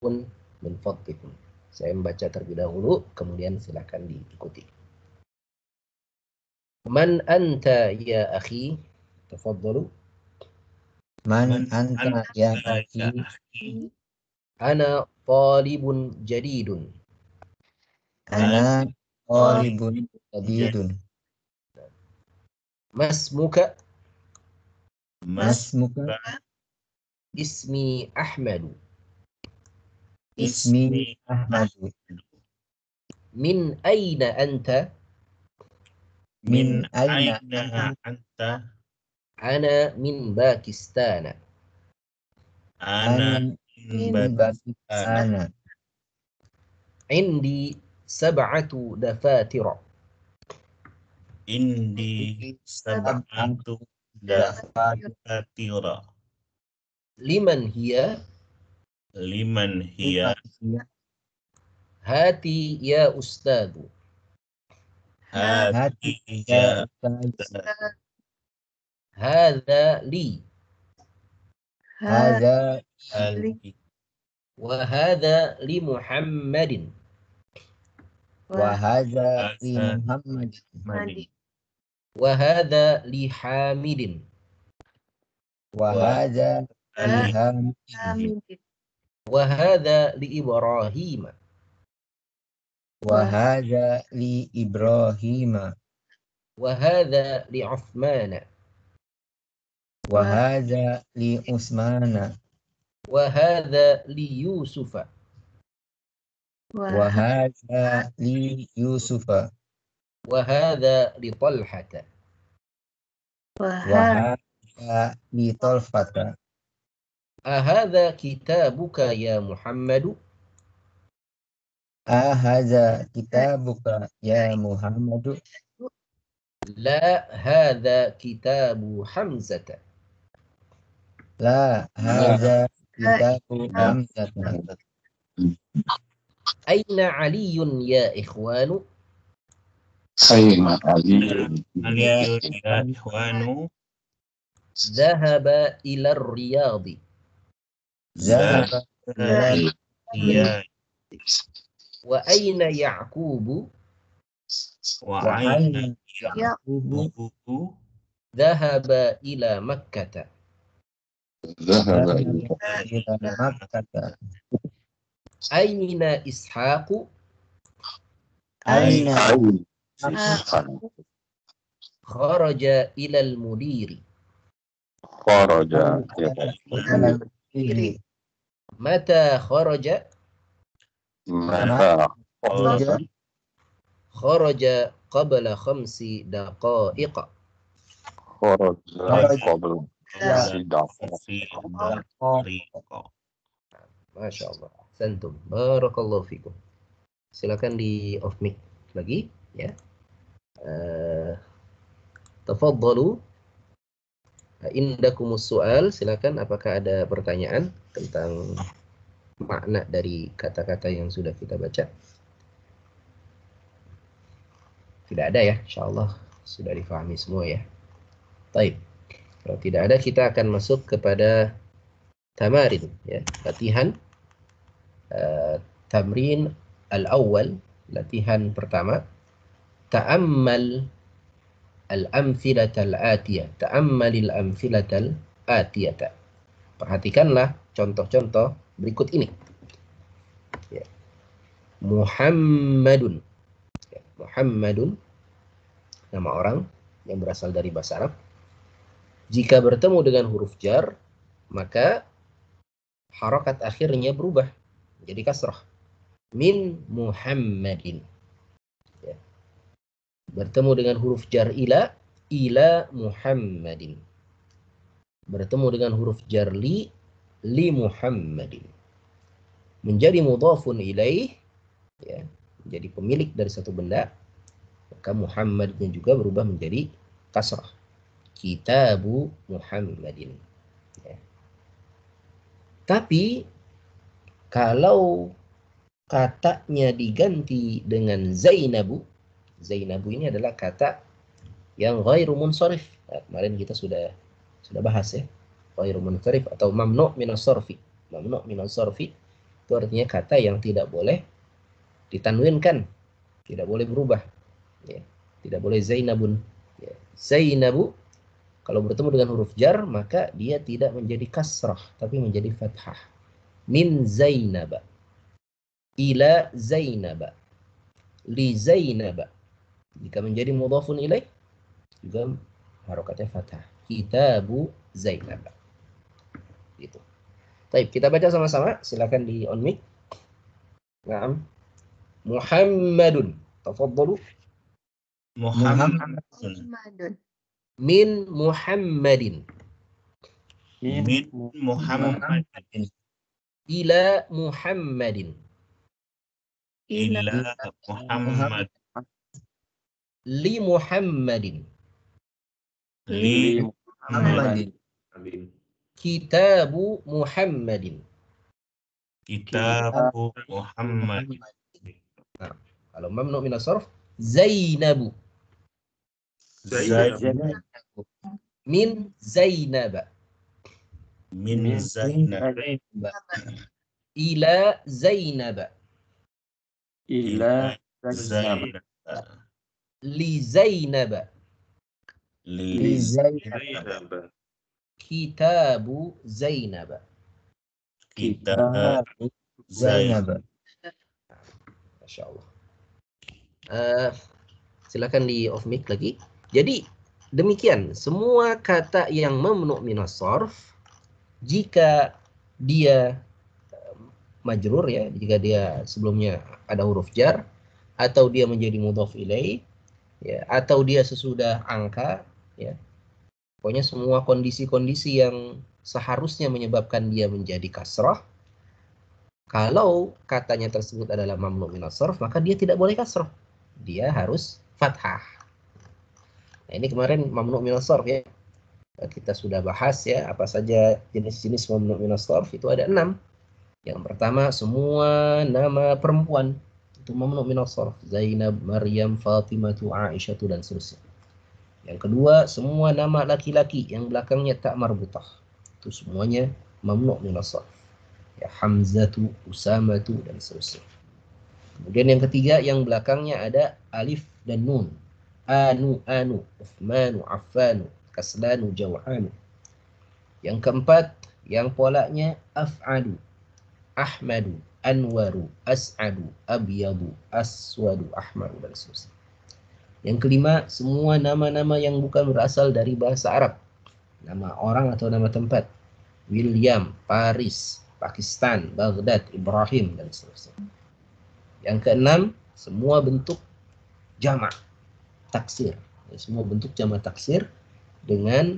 min fadlikum. Saya membaca terlebih dahulu, kemudian silakan diikuti. Man anta ya akhi? Tafadhalu. Man anta ya akhi? Ana talibun jadidun. Ana talibun jadidun. Masmuka? Masmuka? Ismi Ahmadu. Ismi Ahmadu. Min aina anta? Min aina anta? Ana min Pakistan. Ana min Pakistan. Indi sab'atu dafatira. Indi sab'atu dafatira. Liman hiya? Liman hiya? Hati ya ustadu. Hati ya Ustaz. Hadha li. Hadza Ali. Wa hadha li Muhammadin. wa hadza li Muhammad. Wa hadha li Hamidin. Wa hadza li Hamid. Wa hadha li Ibrahim. Wa hadza li Ibrahim. Wa hadha li Uthman. Wa hadza li Utsman. Wa hadha li Yusuf. Wa hadza li Yusuf. Wa hadha li Talhata. Wa hadza li Talfata. Ahadha kitabuka ya Muhammadu? Hadza kitabuka ya Muhammad. La hadha kitabu Hamzata. La hadza kitabu Hamzah. Aina Aliyun ya ikhwanu? Aina Ali Aliyun ya ikhwanu? Dhahaba ila riyadi. Zahaba Ya. Wa aina Ya'qubu? Wa wa aina Yaqubu. Dhahaba ila Makkata. Zahaba Ila Makkah. Aina Ishaqu? Aina Kharaja ila al-mudiri. Kharaja Ila Mata kharaja? Mata kharaja Kharaja qabla 5 daqa'iq. Kharaja qabla Masya Allah. Santum. Barakallahu fikum. Silakan di off mic lagi ya. Tafadhalu. Indakumus su'al, silakan apakah ada pertanyaan tentang makna dari kata-kata yang sudah kita baca? Tidak ada ya, insyaallah sudah difahami semua ya. Baik. Kalau tidak ada, kita akan masuk kepada tamarin ya, latihan tamrin al-awwal, latihan pertama. Ta'ammal al-amthilatal atiyah. Ta'ammalil amthilatal atiyata. Perhatikanlah contoh-contoh berikut ini. Ya. Muhammadun. Ya. Muhammadun, nama orang yang berasal dari bahasa Arab. Jika bertemu dengan huruf jar, maka harakat akhirnya berubah jadi kasrah. Min Muhammadin. Ya. Bertemu dengan huruf jar ila Muhammadin. Bertemu dengan huruf jar li Muhammadin. Menjadi mudhafun ilaih, ya, menjadi pemilik dari satu benda, maka Muhammadnya juga berubah menjadi kasrah. Kitabu Muhammadin. Ya. Tapi kalau katanya diganti dengan Zainabu, Zainabu ini adalah kata yang ghairu munsharif. Nah, kemarin kita sudah bahas ya. Ghairu munsharif atau mamnu' minas sarfi. Mamnu' minas sarfi Itu artinya kata yang tidak boleh ditanwinkan, tidak boleh berubah. Ya. Tidak boleh Zainabun. Ya. Zainabu kalau bertemu dengan huruf jar maka dia tidak menjadi kasrah tapi menjadi fathah. Min Zainaba, ila Zainaba, li Zainaba. Jika menjadi mudhafun ilaih juga harokatnya fathah. Kitabu Zainab. Gitu. Baik, kita baca sama-sama. Silakan di on mic. Naam. Muhammadun. Tafadhalu. Muhammadun. Min Muhammadin. Min Muhammadin. Ila Muhammadin. Ila Muhammad. Li Muhammadin. Li Muhammadin. Kitabu Muhammadin. Kitabu Muhammad. Nah, kalau mamnu min as-sarf Zainabu. Zainab. Min Zainaba. Min Zainab. Ila Zainaba. Ila Zainab. Li Zainaba. Li Zainab. Kitabu Zainaba. Kitabu Zainab. Masya Allah. Silakan di off mic lagi. Jadi demikian semua kata yang mamnu minas sarf jika dia majrur ya, jika dia sebelumnya ada huruf jar atau dia menjadi mudhaf ilaih ya, atau dia sesudah angka ya. Pokoknya semua kondisi-kondisi yang seharusnya menyebabkan dia menjadi kasrah. Kalau katanya tersebut adalah mamnu minas sarf, maka dia tidak boleh kasrah. Dia harus fathah. Nah, ini kemarin mamnu minas sarf ya. Kita sudah bahas ya apa saja jenis-jenis mamnu minas sarf, itu ada 6. Yang pertama semua nama perempuan itu mamnu minas sarf. Zainab, Maryam, Fatimah, Aisyah dan seterusnya. Yang kedua, semua nama laki-laki yang belakangnya tak marbutah. Itu semuanya mamnu minas sarf. Ya, Hamzatu, Usamatu dan seterusnya. Kemudian yang ketiga yang belakangnya ada alif dan nun. Anu, Uthmanu, Affanu, Kaslanu, Jaw'anu. Yang keempat yang polanya af'alu, Ahmadu, Anwaru, As'adu, Abyadu, Aswadu, Ahmadu dan seterusnya. Yang kelima, semua nama-nama yang bukan berasal dari bahasa Arab. Nama orang atau nama tempat. William, Paris, Pakistan, Baghdad, Ibrahim, dan seterusnya. Yang keenam, semua bentuk jamak taksir. Semua bentuk jamak taksir dengan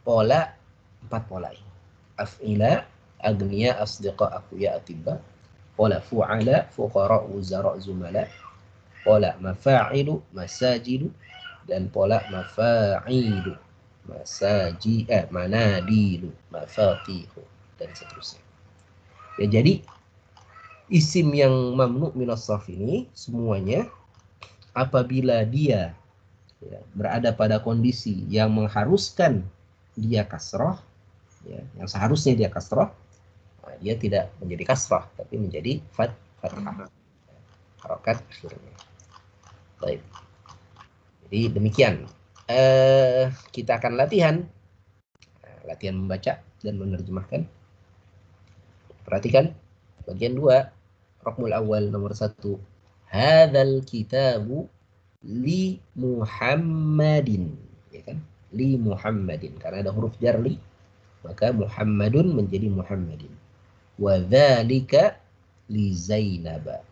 pola 4 pola ini. Af'ila, agniya, asdiqa, akuya, atibba. Pola fu'ala, fuqara, wuzara, zumala. Pola mafa'ilu, masajidu, dan pola mafa'ilu, manadilu, mafatihu, dan seterusnya. Ya, jadi isim yang mamnu minas sarf ini semuanya apabila dia ya, berada pada kondisi yang mengharuskan dia kasroh, ya, yang seharusnya dia kasroh, nah, dia tidak menjadi kasroh tapi menjadi fathah, harokat akhirnya. Baik. Jadi demikian. Kita akan latihan membaca dan menerjemahkan. Perhatikan bagian 2, raqmul awal nomor 1. Hadzal kitabu li Muhammadin, ya kan? Li Muhammadin karena ada huruf jar li, maka Muhammadun menjadi Muhammadin. Wa dzalika li Zainab.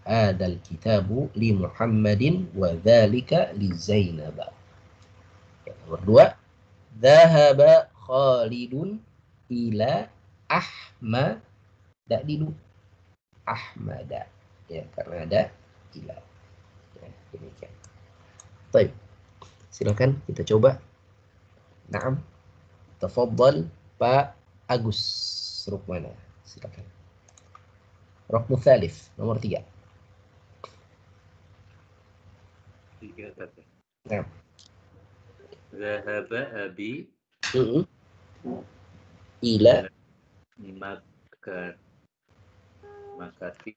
Hadzal kitabu li Muhammadin wa dzalika li Zainab. Nomor 2, dhahaba Khalidun ila Ahmadilu. Ahmada. Ya, karena ada ila. Ya, demikian. Baik. Silakan kita coba. Naam. Tafadhal Pak Agus Rukmana. Silakan. Raqmu tsalits, nomor 3. 3 kata. Nah. Zahaba abi Ila makan Makati.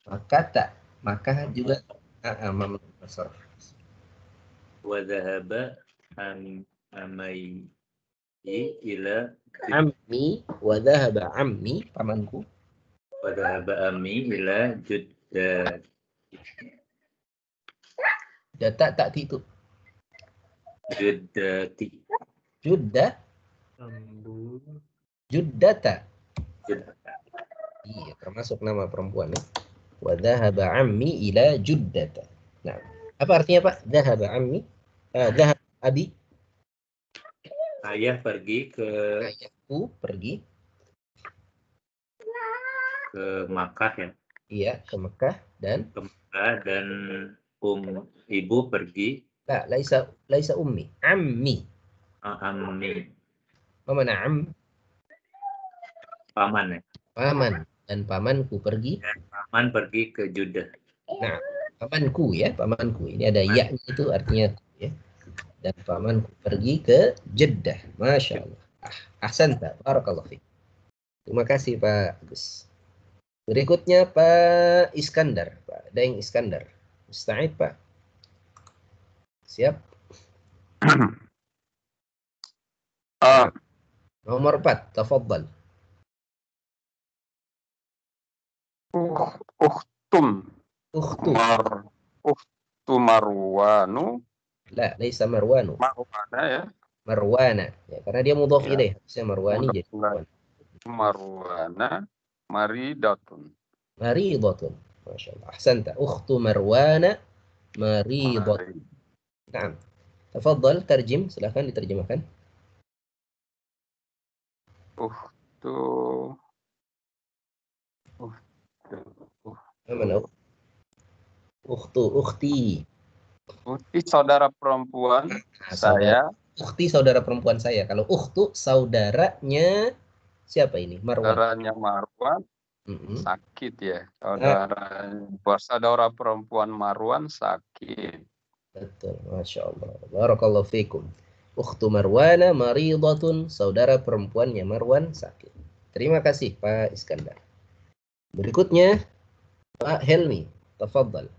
Makata. Maka juga mamnu min as-sarf. Wa dhahaba amai ila Ammi wa dhahaba ammi pamanku. wa dhahaba ammi ila judda. Data tak itu. Juddati. Judda, juddata. Iya, termasuk nama perempuan ya. Wa dhahaba ammi ila juddata. Nah, apa artinya Pak? Dhahaba ammi? Dhahaba abi? Ayah pergi ke Ayahku pergi. Makkah ya. Iya, ke Mekah dan Ke Makkah dan ibu pergi laisa ummi, ammi. ammi Apa mana am? paman ya. Paman, dan pamanku pergi. Paman pergi ke Jeddah. Nah, pamanku ya, pamanku. Ini ada ya itu artinya ya. Dan pamanku pergi ke Jeddah. Masya Allah. Ahsanta, barakallahu fiik. Terima kasih Pak Agus. Berikutnya Pak Iskandar, Pak Daeng Iskandar. Musta'id Pak? Siap? Nomor 4, tafadhal. Ukhtum Ukhtu. Ukhtu Marwanu. La, laisa Marwanu. Marwana ya. Marwana. Ya, karena dia mudhaf Ya. ilaih. Harusnya Marwani jadi Marwan. Marwana maridatun. Maridatun. Masya Allah. Ahsanta. Ukhtu Marwana maridatun. Naam. Tafadhal, terjem. Silahkan diterjemahkan. Mana? Ukhti. Ukhti saudara perempuan saya. Ukhti saudara perempuan saya. Kalau ukhtu saudaranya siapa ini? Marwan. Saudaranya Marwan sakit ya. Saudara perempuan Marwan sakit. Betul, Masya Allah. Barakallahu fikum. Ukhtu Marwana maridatun, saudara perempuannya Marwan sakit. Terima kasih Pak Iskandar. Berikutnya Pak Helmi, tafadhal.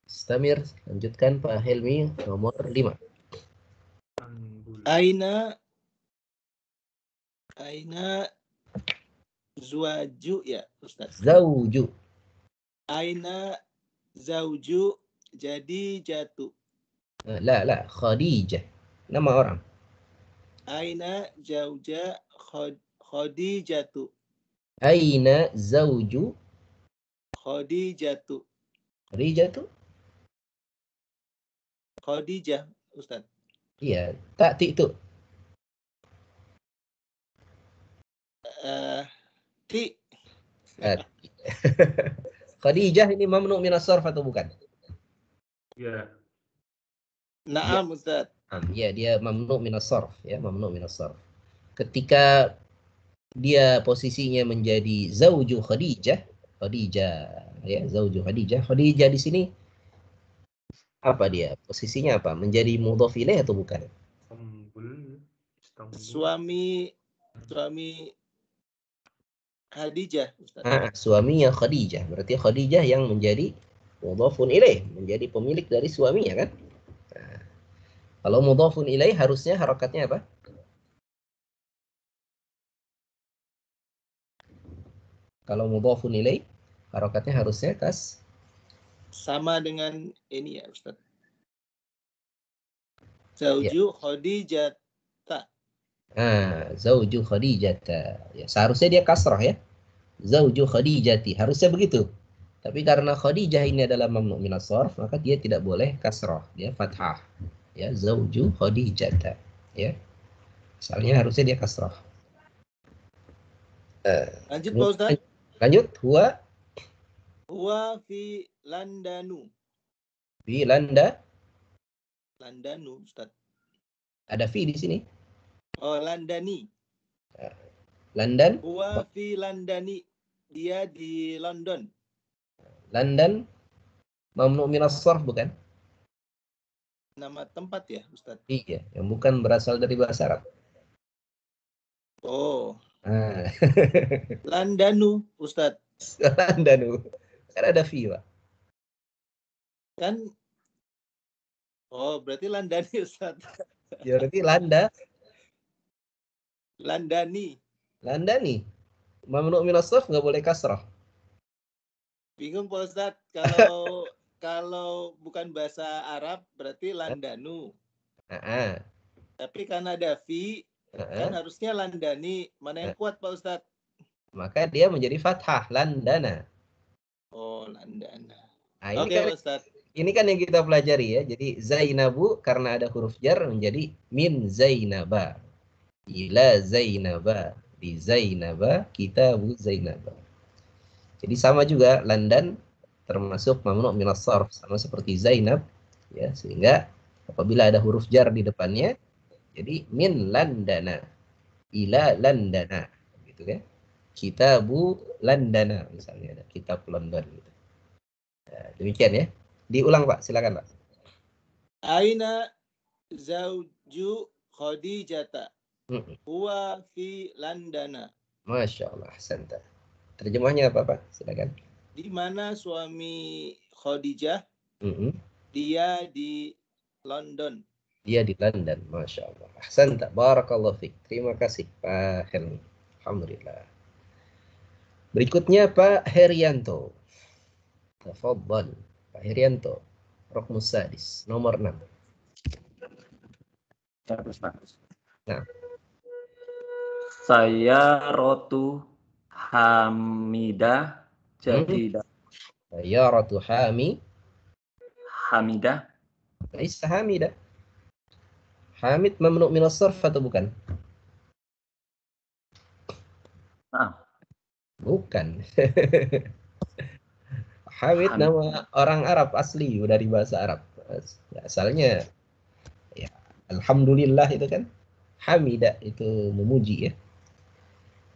Istamir, lanjutkan Pak Helmi, nomor 5. Aina zuaju ya Ustaz. Zauju. Aina zauju jadi jatuh. La, Khadijah. Nama orang. Aina zauja Khadijatu. Aina zauju Khadijatu. Khadijah, Ustaz. Iya, tak itu. Ti. Khadijah ini mamnu min as-sarf atau bukan? Ya. Naam, Ustaz. Ya, dia mamnu min as-sarf ya, mamnu min as-sarf. Ketika dia posisinya menjadi zauju Khadijah ya, zauju Khadijah. Khadijah di sini apa dia? Posisinya apa? Menjadi mudhaf ilaih atau bukan? Suami Khadijah, Ustaz. Suaminya Khadijah. Berarti Khadijah yang menjadi mudhafun ilaih, menjadi pemilik dari suaminya kan? Nah, kalau mudhafun ilaih harusnya harakatnya apa? Kalau mudhafun ilaih harakatnya harusnya kas sama dengan ini ya, Ustaz. Zauju Khadijata. Zauju Khadijata. Ya, seharusnya dia kasrah ya. Zauju Khadijati. Harusnya begitu. Tapi karena Khadijah ini adalah mamnu min as-sarf, maka dia tidak boleh kasrah, dia fathah. Ya, zauju Khadijata. Ya. Misalnya harusnya dia kasrah. Lanjut Pak Ustaz. Lanjut, huwa fi Landanu. Fi Landanu, Ustaz. Ada fi di sini. Oh, Landani. London. Huwa fi Landani. Dia di London. London mamnu min as-sarf bukan? Nama tempat ya, Ustaz? Iya, yang bukan berasal dari bahasa Arab. Oh. Landanu, Ustaz. Landanu. Kan ada fi, Pak. Kan oh, berarti landani Ustaz. Ya berarti Landani. landani. Mamnu' minas sarf nggak boleh kasrah. Bingung Pak Ustaz, kalau bukan bahasa Arab berarti landanu. Heeh. Tapi karena ada fi, kan harusnya landani. Mana yang kuat Pak Ustaz? Maka dia menjadi fathah, landana. Oh, landana. Nah, ini Oke, kan Pak Ustaz. ini kan yang kita pelajari ya. Jadi Zainabu karena ada huruf jar menjadi min Zainaba. Ila Zainaba. Di Zainaba, kitabu Zainaba. Jadi sama juga landan termasuk mamnu' minas sarf, sama seperti Zainab ya, sehingga apabila ada huruf jar di depannya jadi min landana ila landana gitu kan. Kitabu landana misalnya ada kitab London gitu. Nah, demikian ya. Diulang Pak, silakan Pak. Aina zauju Khadijata. Huwa fi landana. Masya Allah, santa. Terjemahnya apa Pak? Silakan. Di mana suami Khadijah? Dia di London. Dia di London, Masya Allah. Ahsanta, barakallahu fiik. Terima kasih Pak Helmi. Alhamdulillah. Berikutnya Pak Herianto. Tafadhal. Pak Herianto. Rokmus Sadis, nomor 6. Nah. Saya rotu Hamidah jadi Saya rotu Hamidah. Laisa Hamidah. Hamid mamnu' minas sarf atau bukan? Bukan. Hamid nama orang Arab asli dari bahasa Arab. Asalnya ya alhamdulillah itu kan. Hamidah itu memuji ya.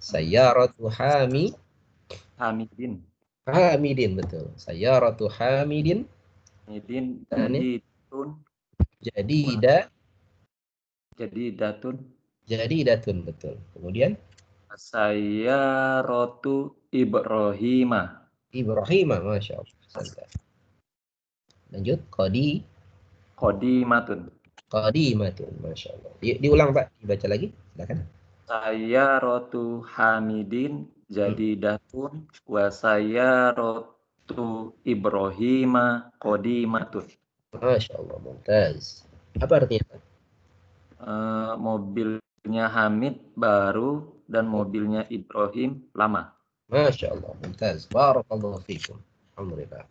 Sayyaratu Hamidin, betul. Sayyaratu Hamidin. Jadidatun, betul. Kemudian Sayyaratu Ibrahima, Masya Allah. Lanjut, Qadimatun, Masya Allah. Diulang Pak, dibaca lagi, silakan. Sayyaratu Hamidin jadidatun wa sayyaratu Ibrahima qadimatun. Masya Allah, mumtaz. Apa artinya? Mobilnya Hamid baru dan mobilnya Ibrahim lama. Masya Allah, mumtaz. Barakallahu fiikum. Alhamdulillah.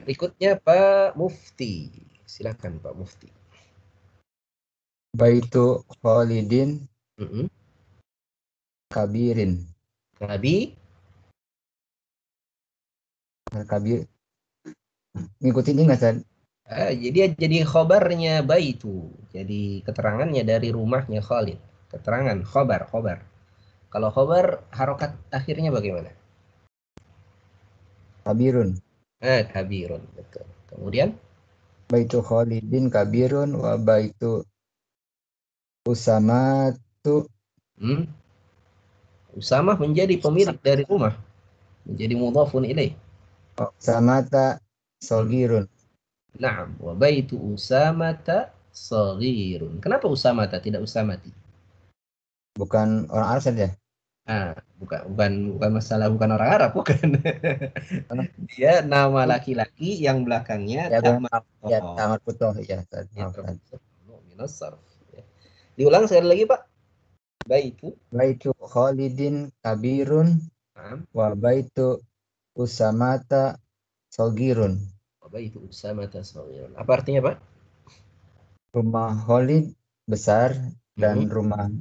Berikutnya Pak Mufti. Silakan Pak Mufti. Baitu Khalidin Kabirin. Kabir. Ngikutin ini nggak, San? Jadi khobarnya baitu. Jadi keterangannya dari rumahnya Khalid. Keterangan khobar. Kalau khobar harokat akhirnya bagaimana? Kabirun. Kabirun, betul. Kemudian Baitu Khalidin kabirun wa baitu Usamatu. Usamah menjadi pemilik dari rumah. Menjadi mudhafun ilaih. Usamata Sogirun. Naam, wa baitu Usamata Saghirun. Kenapa Usamata tidak Usamati? Bukan orang Arab saja. Bukan masalah bukan orang Arab, bukan. Dia nama laki-laki yang belakangnya tamat putuh ya. Diulang sekali lagi Pak. Baitu Khalidin kabirun wa baitu Usamata Sogirun. Baitu Usamata Saghirun. Apa artinya Pak? Rumah Khalid besar dan rumah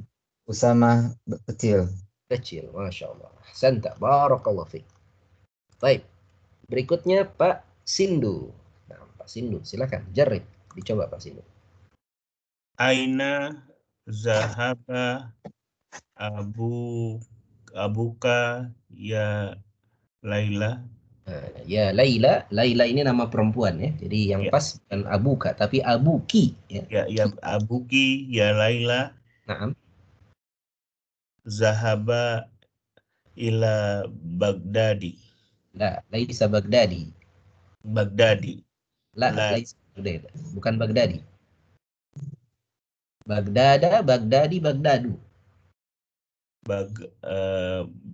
Usamah kecil. Masya Allah. Santa, barakallahu fiik. Baik. Berikutnya Pak Sindu. Nah, Pak Sindu, silakan. Jarib. Dicoba Pak Sindu. Aina zahaba abuka ya Laila. Ya Laila ini nama perempuan ya. Jadi yang pas bukan abuka tapi abuki ya. Ya abuki ya Laila. Naam. Zahaba ila Baghdadi. La, laisa Baghdadi. Baghdadi. La, La. laisa Baghdadi. Bukan Baghdadi. Bagdada, Baghdadi, Baghdadu.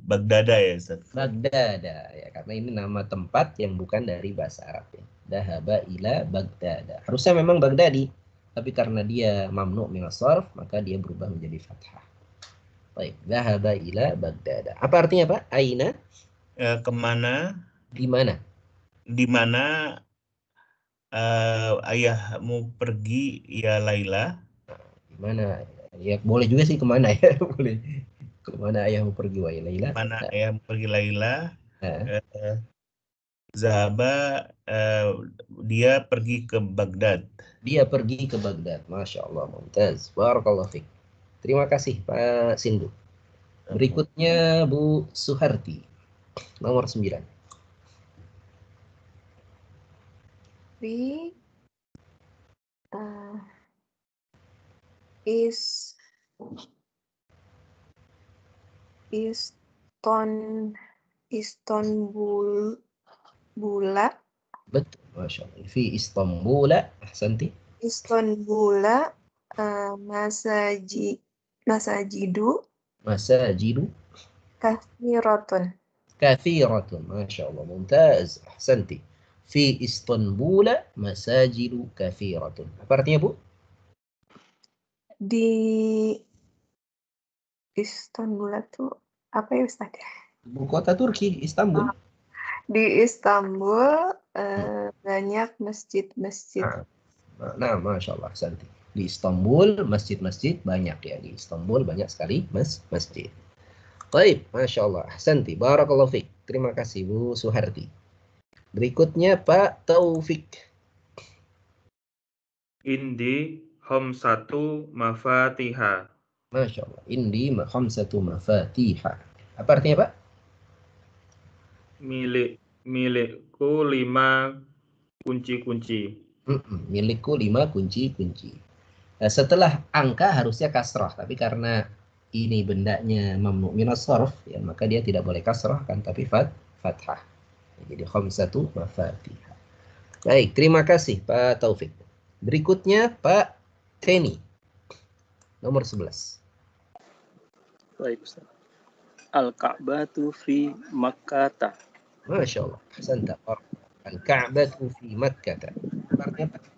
Bagdada ya, Ustaz. Bagdada ya, karena ini nama tempat yang bukan dari bahasa Arab ya. Dahaba ila Bagdada. Harusnya memang Baghdadi, tapi karena dia mamnu min as-sarf, maka dia berubah menjadi fathah. Baik, dahaba ila Bagdada. Apa artinya, Pak? Aina? Kemana? Di mana? Di mana ayahmu pergi ya Laila? Di mana? Ya boleh juga sih kemana ya, boleh. Kemana ayahmu pergi wahai Laila? Mana ayahmu pergi Laila? Nah. Zahaba, dia pergi ke Baghdad. Dia pergi ke Baghdad. Masya Allah, mumtaz. Barakallahu fiik. Terima kasih Pak Sindu. Berikutnya Bu Suharti, nomor 9. Fi Istanbul Bula. Betul, Masya Allah. Fi Istanbul, ahsanti. Istanbul masajidu kathiratun. Kathiratun, Masya Allah, mumtaz. Ahsanti. Fi Istanbul masajidu kathiratun. Apa artinya, Bu? Di Istanbul itu apa ya, Ustaz? Ibu kota Turki, Istanbul. Di Istanbul banyak masjid-masjid. Nah, Masya Allah, ahsanti. Di Istanbul masjid-masjid banyak ya. Di Istanbul banyak sekali masjid. Baik, Masya Allah, ahsanti. Barakallahu fiik. Terima kasih Bu Suharti. Berikutnya Pak Taufik. Indi khamsatu mafatiha. Masya Allah. Indi khamsatu mafatiha. Apa artinya, Pak? Milikku 5 kunci-kunci. Milikku 5 kunci-kunci. Nah, setelah angka harusnya kasrah, tapi karena ini bendanya mamnu minas sarf, ya maka dia tidak boleh kasrah kan, tapi fathah. Jadi khamsatu mafatiha. Baik, terima kasih Pak Taufik. Berikutnya Pak Teni, nomor 11. Baik, Ustaz. Al-Ka'batu fi Makkah. Masya Allah. Ahsanta. Al-Ka'batu fi Makkah. Artinya apa?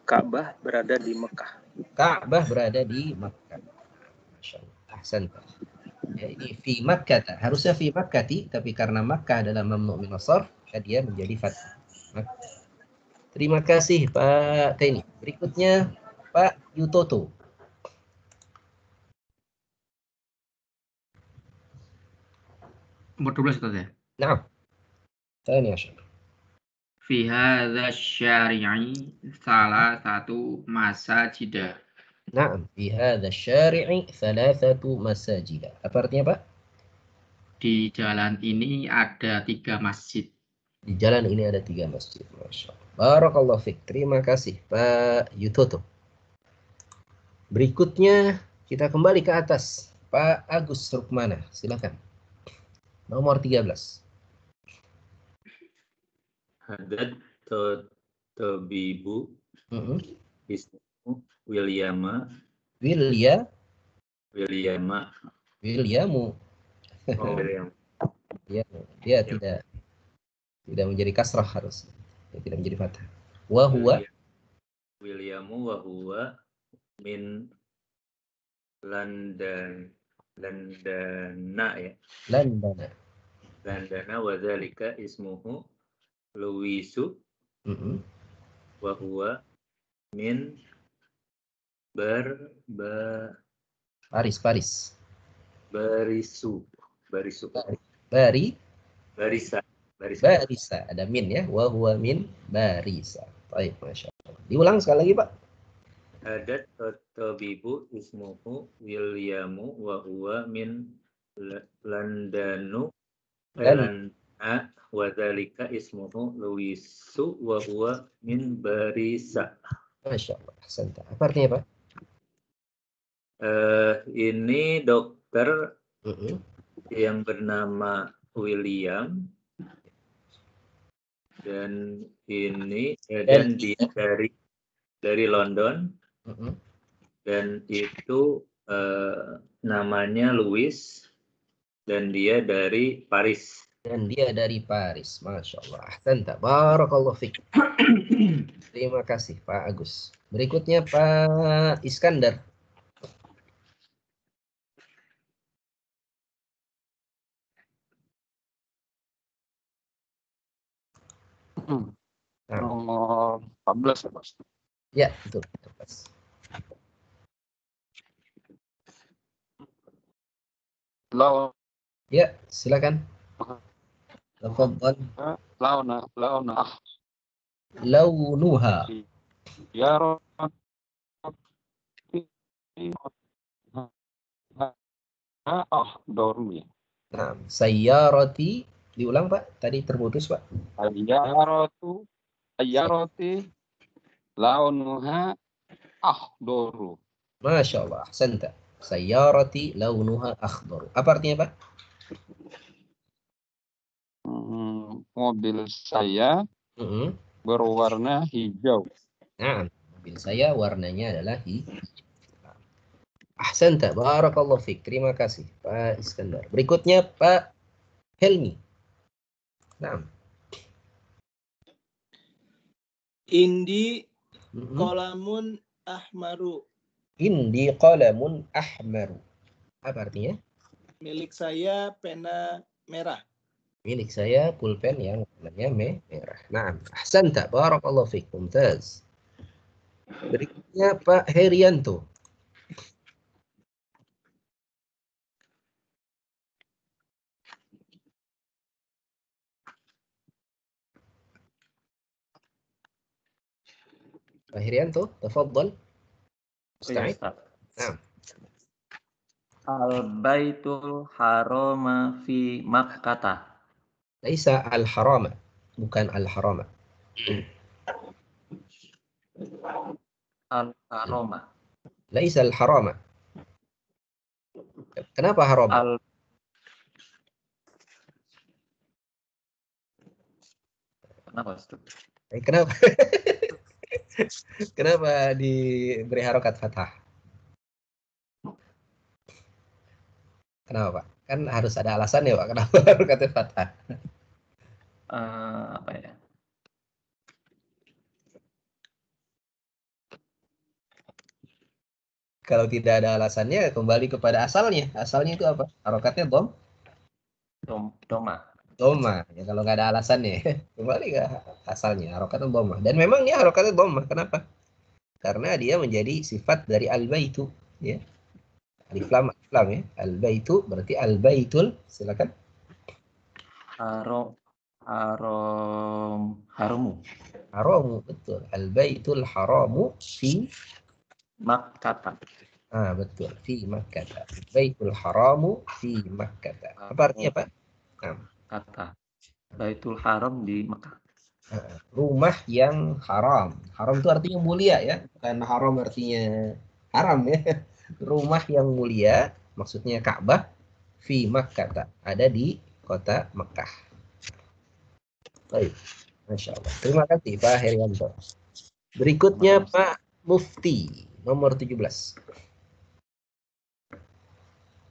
Ka'bah berada di Mekah. Ka'bah berada di Makkah. Masya Allah. Ahsanta. Ya, ini fi Makkah. Harusnya fi Makkati, tapi karena Makkah adalah mamnu min as-sarf, maka dia menjadi fathah. Terima kasih Pak Teni. Berikutnya Pak Yutoto. Nomor 12 Ustaz ya? Nah. Tani ya Syekh. Fi hadza syari'i salah satu masajid. Naam, fi hadza syari'i thalathatu masajid. Apa artinya, Pak? Di jalan ini ada 3 masjid. Di jalan ini ada 3 masjid. Masya Allah. Barakallahu fiik. Terima kasih Pak Yutoto. Berikutnya kita kembali ke atas. Pak Agus Rukmana, silakan. Nomor 13. Hadat tabibu ismu Williamu. Oh, William. Dia tidak menjadi kasrah harus. Dia tidak menjadi fathah. Wa huwa Williamu wa huwa min Landana ya. Landana wa dzalika ismuhu Luisu wa huwa min Paris. Barisa. Ada min ya. Wa huwa min Barisa. Baik, Masya Allah. Diulang sekali lagi, Pak. Hadat tabibu ismuhu Williamu wa huwa min Landanu wa dzalika ismuhu Luisu wa huwa min Barisa. Masya Allah. Ahsanta. Apa artinya, Pak? Ini dokter yang bernama William dan ini dan dia dari London dan itu namanya Louis dan dia dari Paris. Dan dia dari Paris. Masya Allah. Ahsanta. Barakallahu fiik. Terima kasih Pak Agus. Berikutnya Pak Iskandar. Nomor 14 ya, Mas. Ya, betul. Lawan. Ya, silakan. Tafadhal. Launa. Launuha. Ya dormi. Nah, sayyarati. Diulang Pak. Tadi terputus Pak. Sayyarati launuha akhdaru. Masya Allah. Ahsanta. Sayyarati launuha akhdaru. Apa artinya Pak? Mobil saya berwarna hijau. Nah, mobil saya warnanya adalah hijau. Ahsanta. Barakallahu fiik. Terima kasih Pak Iskandar. Berikutnya Pak Helmi. Nah. Indi qalamun ahmaru. Indi qalamun ahmaru. Apa artinya? Milik saya pena merah. Milik saya pulpen yang warnanya merah. Nah, ahsanta. Barakallahu fiik. Mumtaz. Berikutnya Pak Herianto. Pak Herianto, tafadhal. Musta'id? Nah. Al-Baitul Harama fi Makkah. Laisa al-harama, bukan al-harama. Al-Harama. Laisa al-harama. Kenapa harama? Kenapa Ustaz? Kenapa? Kenapa diberi harokat fathah? Kenapa Pak? Kan harus ada alasan ya Pak. Kenapa harokatnya fathah? Apa ya? Kalau tidak ada alasannya, kembali kepada asalnya. Asalnya itu apa? Harokatnya Doma. Doma. Ya kalau nggak ada alasannya, kembali ke asalnya. Harokatnya doma. Dan memang dia harokatnya doma. Kenapa? Karena dia menjadi sifat dari al-baitu. Ya. Alif lam ya. Al-baitu berarti al-baitul. Silakan. Haramu. Haramu, betul. Al-baitul haramu fi Makkah. Betul. Fi Makkah. Baitul haramu fi Makkah. Apa artinya Pak? Kata Baitul Haram di Mekah. Rumah yang haram. Haram itu artinya mulia ya. Bukan haram artinya haram ya. Rumah yang mulia, maksudnya Ka'bah, fi Makkah. Ada di kota Mekah. Baik. Masya Allah. Terima kasih Pak Herianto. Berikutnya Pak Mufti. Nomor 17.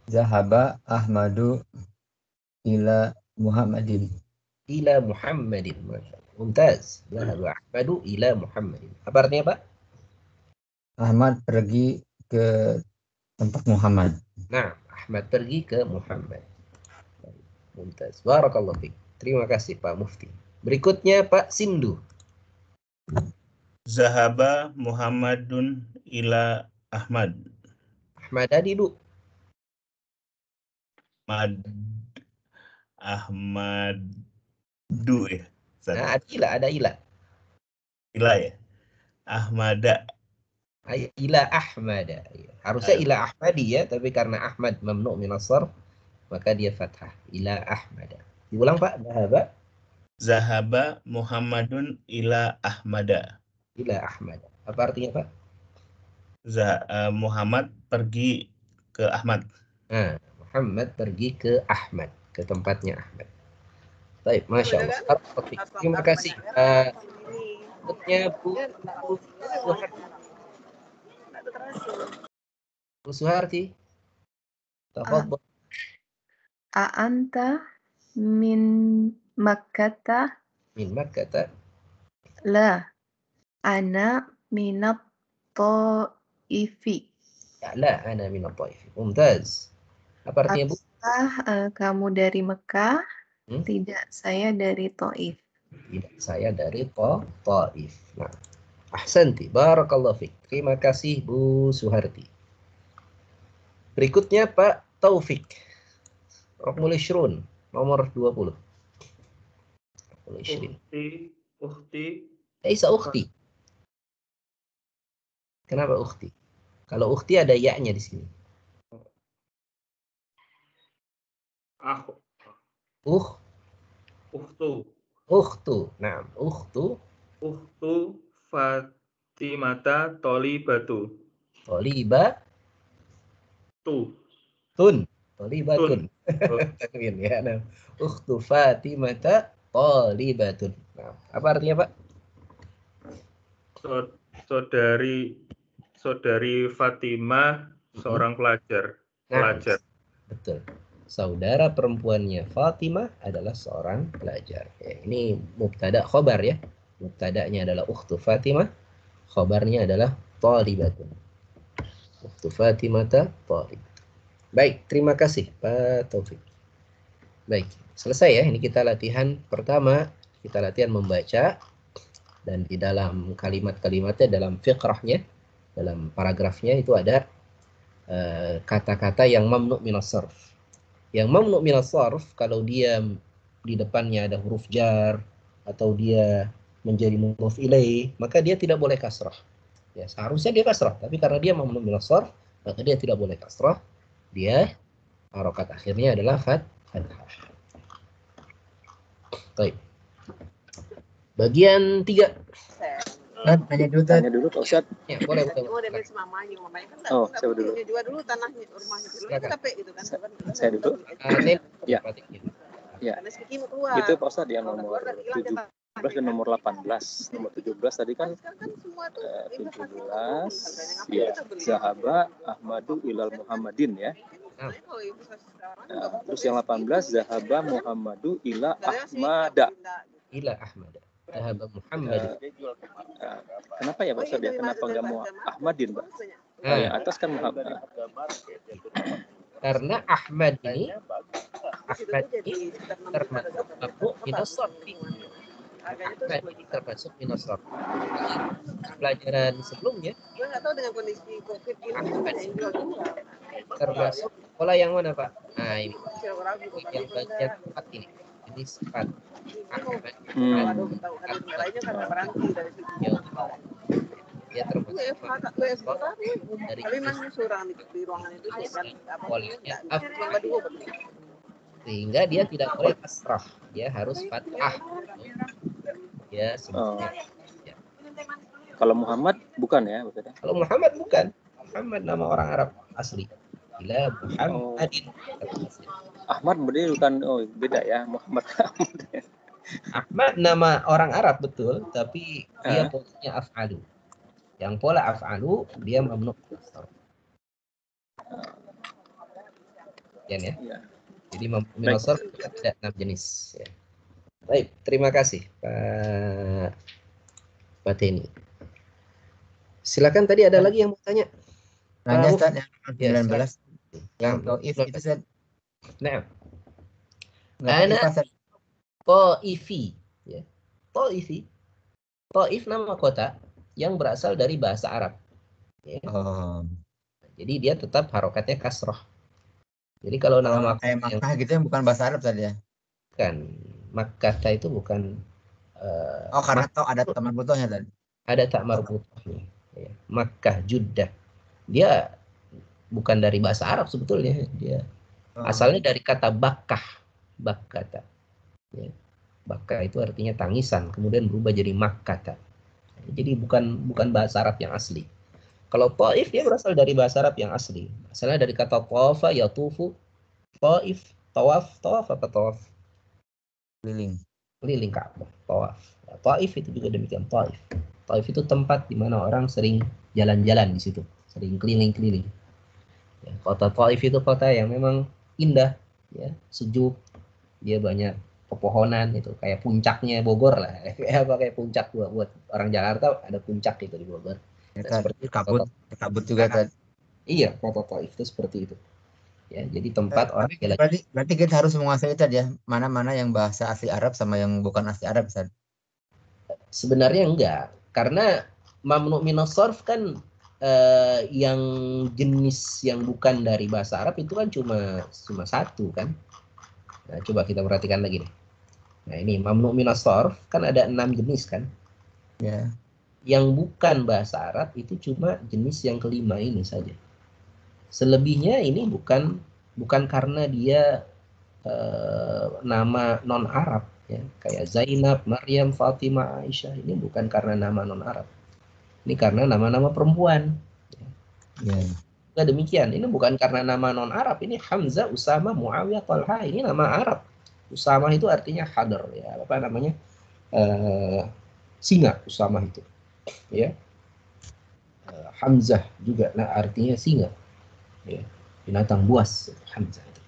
Zahaba Ahmadu ila Muhammadin. Ila Muhammadin. Mumtaz. Zahaba Ahmadu ila Muhammadin. Apa artinya Pak? Ahmad pergi ke tempat Muhammad. Nah, Ahmad pergi ke Muhammad. Mumtaz. Barakallahu fiik. Terima kasih Pak Mufti. Berikutnya Pak Sindu. Zahaba Muhammadun ila Ahmad. Ahmad Adidu. Ahmadu ya. Nah, ada ila. Ila ya. Ahmada. Ila Ahmada. Harusnya ila Ahmadi ya, tapi karena Ahmad mamnu' min as-sarf, maka dia fathah. Ila Ahmada. Diulang Pak. Zahaba Muhammadun ila Ahmada. Ila Ahmada. Apa artinya Pak? Muhammad pergi ke Ahmad. Nah, Muhammad pergi ke Ahmad, ke tempatnya Ahmad. Baik, Masya Allah. Terima kasih. Berikutnya Bu Suharti. Bu Suharti. Tafadhol. A'anta min Makkata? Min Makkata. La, ana minat Ta'ifi. La, ana minat Ta'ifi. Mumtaz. Apa artinya, Bu? Apakah kamu dari Mekah? Tidak, saya dari Taif. Tidak, saya dari Taif. Nah, ahsanti, barakallahu fiik. Terima kasih Bu Suharti. Berikutnya Pak Taufik. Raqmul 20, nomor 20. Ukhti. Laisa ukhti. Kenapa ukhti? Kalau ukhti ada ya-nya di sini. Ukhtu. Nah, ukhtu Fatimata Tolibatu. Tolibatun. Tanwin ya. Nah, ukhtu Fatimata Tolibatun. Nah, apa artinya, Pak? Saudari Fatimah seorang pelajar. Betul. Saudara perempuannya Fatimah adalah seorang pelajar. Ya, ini mubtada khobar ya. Mubtadanya adalah ukhtu Fatimah, khobarnya adalah talibatun. Ukhtu Fatimata talib. Baik, terima kasih Pak Taufik. Baik, selesai ya. Ini kita latihan pertama, kita latihan membaca, dan di dalam kalimat-kalimatnya, dalam fiqrahnya, dalam paragrafnya itu ada kata-kata yang mamnu' minas sarf. Yang mamnu' minas sarf, kalau dia di depannya ada huruf jar atau dia menjadi mudhof ilaih, maka dia tidak boleh kasrah. Ya, seharusnya dia kasrah, tapi karena dia mamnu' minas sarf, maka dia tidak boleh kasrah. Dia harokat akhirnya adalah fathah. Baik. Bagian 3. Tanya dulu Pak Ustaz. Ya, boleh. Oh, saya dulu. Saya dulu. Ya. Ya. Itu Pak Ustaz yang nomor 17 dan nomor 18. Nomor 17 tadi kan 17 ya. Zahaba Ahmadu ilal Muhammadin ya. Terus yang 18 Zahaba Muhammadu ila Ahmada. Zahaba Muhammad. Kenapa ya Pak Ustaz ya? Kenapa enggak mau Ahmadin, Pak? Yang atas kan Muhammad. Karena Ahmad ini termasuk mamnu' minas sarf. Ahmad ini termasuk minas sarf. Pelajaran sebelumnya Ahmad termasuk pola yang mana, Pak? Nah, ini yang bagian 4 ini. Ini sifat Ahmad. Dia termasuk dari polanya sehingga dia tidak boleh kasrah, dia harus fathah. Ya, sebetulnya. Ya. Kalau Muhammad bukan ya, maksudnya? Kalau Muhammad bukan. Muhammad nama orang Arab asli. Ila Muhammadin. Ahmad berarti bukan, beda ya, Muhammad. Ahmad nama orang Arab betul, tapi dia polanya af'alu. Yang pola af'alu dia mamnu' ya. Jadi mamnu' ada 6 jenis ya. Baik, terima kasih Pak Teni. Silakan, tadi ada lagi yang mau tanya. Nanya Ustaz yang 19. Yang Taif itu Ustaz. Nah. Ana Taifi ya. Taifi. Taif nama kota yang berasal dari bahasa Arab. Ya. Jadi dia tetap harokatnya kasroh. Jadi kalau nama Makkah gitu yang bukan bahasa Arab tadi ya? Bukan. Makkah itu bukan. Karena ada tak marbutohnya tadi. Ada tak marbutohnya. Ya. Makkah, Jeddah. Dia bukan dari bahasa Arab sebetulnya. Dia asalnya dari kata bakkah. Bakkata. Ya. Bakkah itu artinya tangisan. Kemudian berubah jadi makkata. Jadi bukan bahasa Arab yang asli. Kalau Taif dia berasal dari bahasa Arab yang asli. Asalnya dari kata tawafa yatufu, Taif, tawaf apa tawaf? Keliling. Keliling Ka'bah, tawaf. Taif itu juga demikian, Taif. Taif itu tempat di mana orang sering jalan-jalan di situ, sering keliling-keliling. Ya, kota Taif itu kota yang memang indah, ya, sejuk, dia banyak pepohonan itu, kayak puncaknya Bogor lah. Kayak puncak buat orang Jakarta ada puncak gitu di Bogor. Ya, Nah, seperti kabut juga kan. Iya, kota Taif itu seperti itu. Ya, jadi tempat orang jalan. Berarti kita harus menguasai tadi ya, mana-mana yang bahasa asli Arab sama yang bukan asli Arab, Ustaz. Sebenarnya enggak, karena mamnu minas sarf kan yang jenis yang bukan dari bahasa Arab itu kan cuma satu kan. Nah, coba kita perhatikan lagi nih. Nah, ini mamnu minas sarf kan ada 6 jenis kan. Ya. Yang bukan bahasa Arab itu cuma jenis yang kelima ini saja. Selebihnya ini bukan karena dia nama non Arab ya, kayak Zainab, Maryam, Fatimah, Aisyah, ini bukan karena nama non Arab. Ini karena nama-nama perempuan. Ya. Nah, demikian. Ini bukan karena nama non Arab. Ini Hamzah, Usama, Muawiyah, Talha. Ini nama Arab. Usama itu artinya hadar ya, apa namanya? Singa Usama itu. Ya. Hamzah juga nah artinya singa. Ya. Binatang buas Hamzah itu.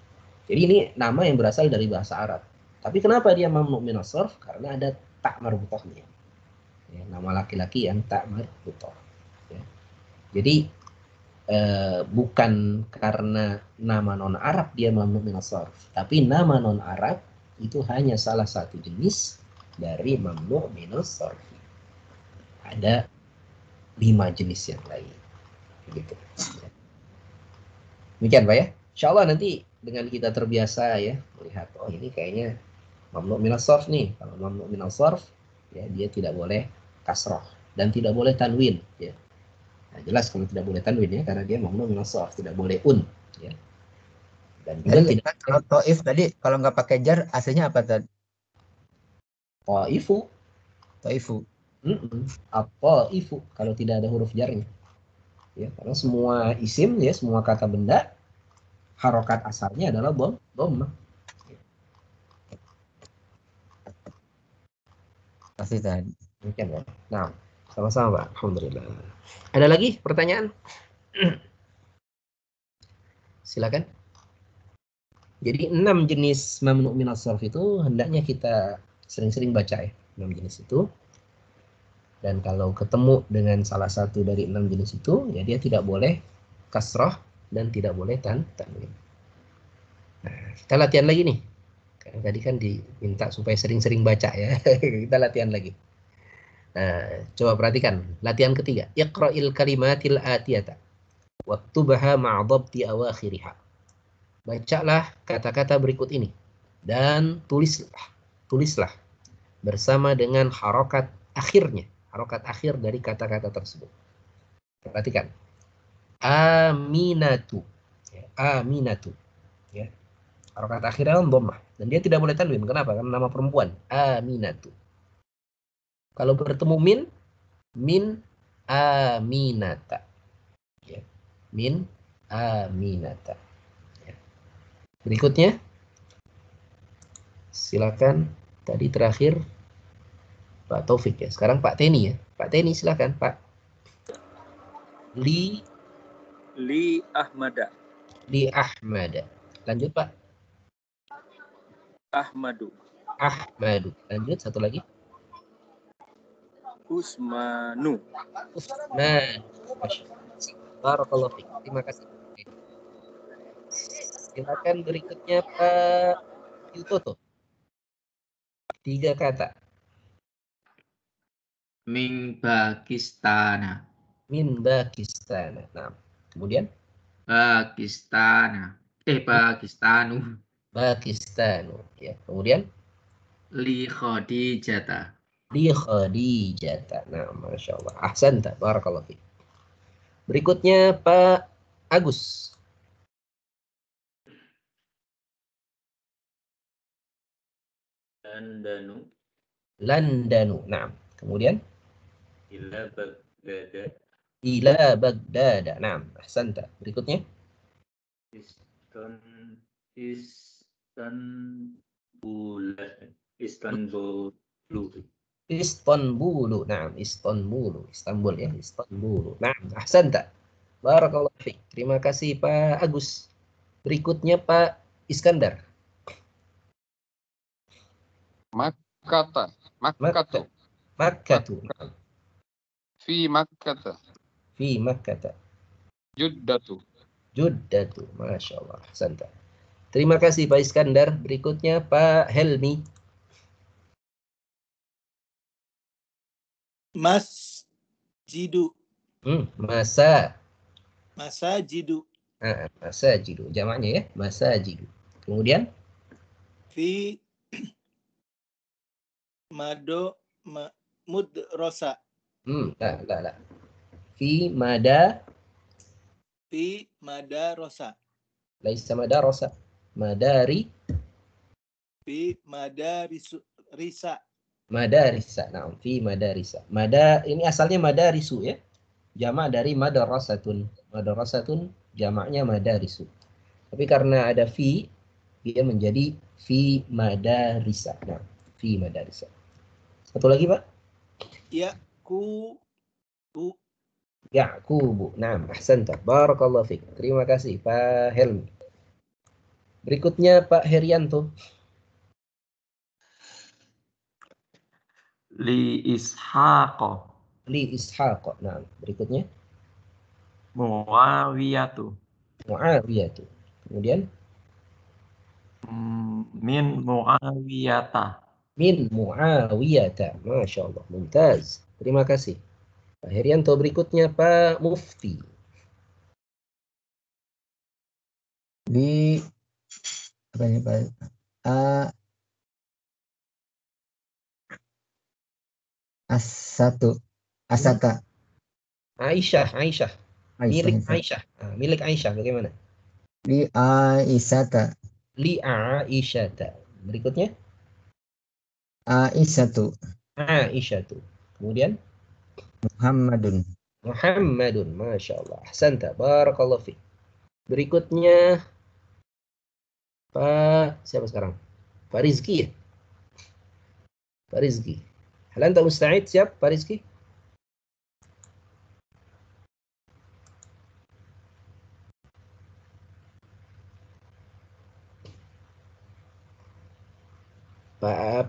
Jadi ini nama yang berasal dari bahasa Arab. Tapi kenapa dia mamnu minas sarf? Karena ada tak marbutahnya. Ya, nama laki-laki yang tak marbutah. Ya. Jadi bukan karena nama non Arab dia mamnu minas sarf, tapi nama non Arab itu hanya salah satu jenis dari mamnu minas sarf. Ada 5 jenis yang lain. Begitu. Demikian Pak ya. Insyaallah nanti dengan kita terbiasa ya melihat oh ini kayaknya mamnu minas sarf nih. Kalau mamnu minas sarf ya dia tidak boleh kasrah dan tidak boleh tanwin ya. Nah, jelas kalau tidak boleh tanwin ya karena dia mamnu minas sarf, tidak boleh ya. Dan juga Jadi, tidak kalau Taif tadi kalau nggak pakai jar aslinya apa tadi? Taifu. Taifu. Taifu kalau tidak ada huruf jarnya. Ya, karena semua isim ya, semua kata benda harokat asalnya adalah dhammah. Pasti tadi. Demikian ya. Nah, sama-sama Pak. Alhamdulillah. Ada lagi pertanyaan? Silakan. Jadi 6 jenis mamnu minas sarf itu hendaknya kita sering-sering baca ya, 6 jenis itu. Dan kalau ketemu dengan salah satu dari 6 jenis itu, ya dia tidak boleh kasrah dan tidak boleh tanwin. Nah, kita latihan lagi nih. Karena tadi kan diminta supaya sering-sering baca ya. Kita latihan lagi. Nah, coba perhatikan. Latihan ketiga. Iqra'il kalimatil atiyata. Waktubaha ma'adabti awakhiriha. Bacalah kata-kata berikut ini. Dan tulislah. Bersama dengan harokat akhirnya. Harokat akhir dari kata-kata tersebut. Perhatikan. Aminatu. Ya, aminatu. Ya. Harokat akhirnya dhammah. Dan dia tidak boleh tanwin. Kenapa? Karena nama perempuan. Aminatu. Kalau bertemu min aminata. Ya. Min aminata. Ya. Berikutnya. Silakan. Tadi terakhir Pak Taufik ya. Sekarang Pak Teni ya. Pak Teni silakan Pak. Li Ahmada. Li Ahmada. Lanjut Pak. Ahmadu. Lanjut satu lagi. Usmanu. Barakallahu fiik. Terima kasih. Silakan berikutnya Pak Yutoto. 3 kata. Min Pakistana. Nah, kemudian Pakistanu. Pakistanu. Ya, kemudian Li Khadijata. Nah, Masya Allah. Ahsanta. Barakallahu fiik. Berikutnya Pak Agus. Landanu. Nah, kemudian Ila Baghdad. Nah, ahsanta. Berikutnya Istanbul. Istanbul. Istanbul. Nah, Istanbul. Istanbul ya, Istanbul. Nah, ahsanta. Barakallahu fiik. Terima kasih Pak Agus. Berikutnya Pak Iskandar. Makkata. Makkatu. Makkatu. Fi Makkata. Fi Makkata. Juddatu. Juddatu. Masya Allah. Ahsanta. Terima kasih Pak Iskandar. Berikutnya Pak Helmi. Masjidu. Masa. Masajidu. Masajidu. Jamaknya ya. Masajidu. Kemudian. Fi mudrosa. La. Fi madarosa. Laisa madarosa. Madari. Fi madarisa. Madarisa. Nah, fi madarisa. Ini asalnya madarisu ya. Jamak dari madrasatun. Madrasatun jamaknya madarisu. Tapi karena ada fi, dia menjadi fi madarisa. Nah, fi madarisa. Satu lagi, Pak? Yaqubu. Nah, ahsanta. Barakallahu fiik. Terima kasih Pak Helmi. Berikutnya Pak Herianto. Li Ishaq. Nah, berikutnya Muawiyatu. Kemudian Min Muawiyata. Masya Allah. Mumtaz. Terima kasih Pak Herianto. Berikutnya Pak Mufti. Di apa ini Pak? Asata. Aisyah. Milik Aisyah. Milik Aisyah bagaimana? Li Aisyata. Berikutnya Aisyatu. Kemudian Muhammadun. Masya Allah. Ahsanta. Barakallahu fiik. Berikutnya Pak siapa sekarang? Pak Rizki ya? Pak Rizki. Hal anta musta'id? Siap Pak Rizki?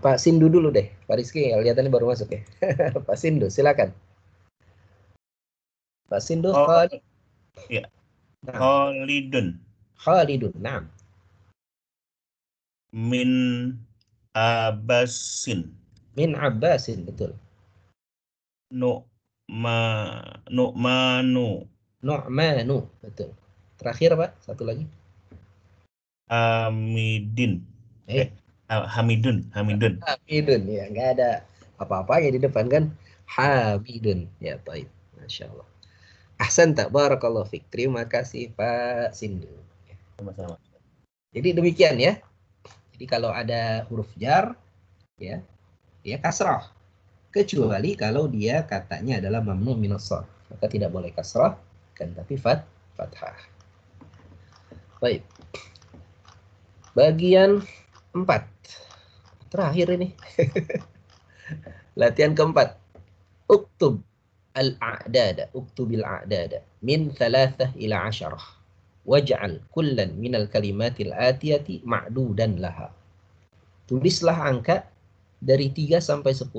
Pak Sindu dulu deh. Pak Rizki kelihatannya baru masuk ya. Pak Sindu, silakan. Pak Sindu. Ya. Khalidun. Nah. Min Abbasin, betul. Nu'manu, betul. Terakhir Pak, satu lagi. Hamidun. Ya, nggak ada apa-apanya di depan kan. Hamidun. Ya, baik. Masya Allah. Ahsanta. Barakallahu fiik. Terima kasih Pak Sindu. Sama-sama. Jadi demikian ya. Jadi kalau ada huruf jar, ya, dia kasrah. Kecuali kalau dia katanya adalah mamnu minas sharf, maka tidak boleh kasrah, kan tapi fathah. Baik. Bagian 4. Terakhir ini. Latihan keempat. Uktubil a'dada min 3 ila 10. Waj'al kullan minal kalimatil atiyati ma'dudan laha. Tulislah angka dari 3 sampai 10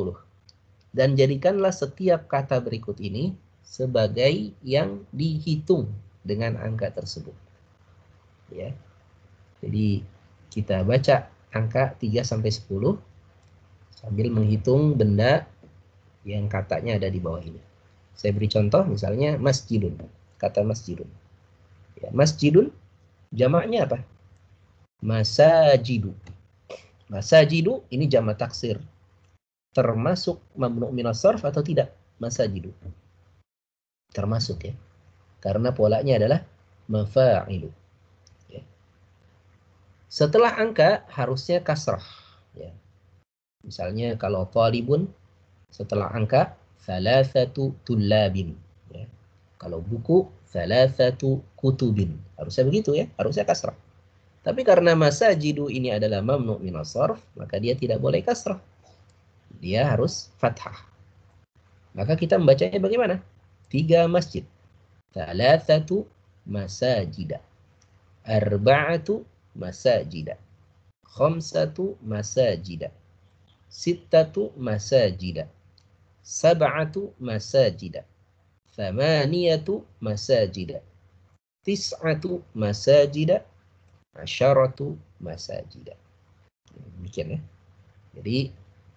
dan jadikanlah setiap kata berikut ini sebagai yang dihitung dengan angka tersebut. Ya. Jadi kita baca angka 3 sampai 10 sambil menghitung benda yang katanya ada di bawah ini. Saya beri contoh misalnya masjidun. Kata masjidun. Ya, masjidun jamaknya apa? Masajidu. Masajidu ini jamak taksir. Termasuk mamnu minas sharf atau tidak? Masajidu. Termasuk ya. Karena polanya adalah mafa'ilu. Ya. Setelah angka harusnya kasrah. Ya. Misalnya kalau talibun setelah angka thalathatu tullabin. Ya. Kalau buku thalathatu kutubin. Harusnya begitu ya, harusnya kasrah. Tapi karena masajidu ini adalah mamnu' minas sarf, maka dia tidak boleh kasrah. Dia harus fathah. Maka kita membacanya bagaimana? 3 masjid. Thalathatu masajida. Arba'atu masajida. Khamsatu masajida. Sittatu masajida. Sab'atu masajida. Thamaniyatu masajida. Tis'atu masajida. Asyaratu masajida. Demikian ya. Jadi